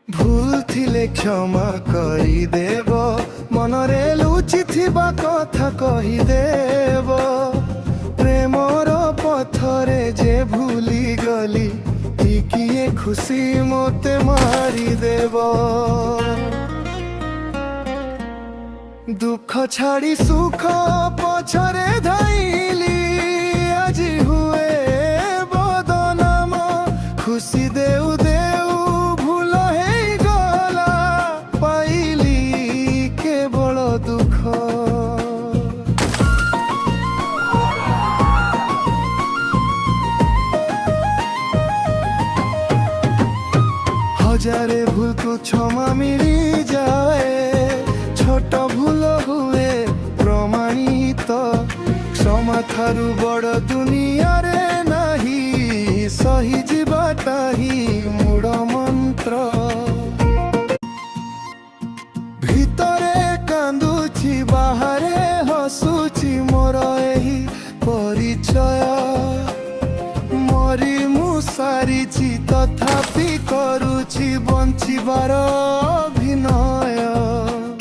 ভুল থিলে ক্ষমা করিদেব, মনরে লুচিথিবা কথা কহিদেব। প্রেমর পথরে যে ভুলি গলি, ଟିକିଏ ଖୁସି ମୋତେ ମାରିଦେବ। ଦୁଃଖ ଛାଡ଼ି ସୁଖ ପଛରେ ଧାଇଲି, ଆଜି ହୁଏ ବଦନାମ। ଖୁସି ଦେଉ ଦେଉ ଭୁଲ ହେଇଗଲା, ପାଇଲି କେବଳ ଦୁଃଖ। हजारे भूल को क्षमा मिली जाए, छोट भूल हुए प्रमाणित। क्षमा थारु बड़ दुनिया रे नाही, सही जीवाटा ही मूल मंत्र। भितरे कांदुची बाहरे हसुची मोर एही परिचय। मरी मु सारिची तथापि करुची बंचिबार अभिनय।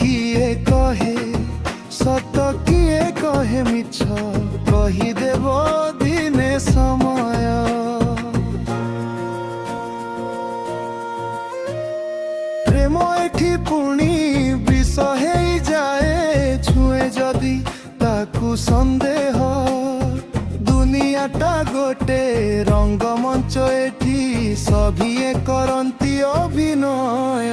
किए कहे सत किए कहे मिछ, कहिदेव दिने समय। प्रेम एठी पुणी विष हेई जाए, छुए जदि ताकू संदेह। दुनियाटा गोटे रंगमंच, एठी सभिए करंती अभिनय।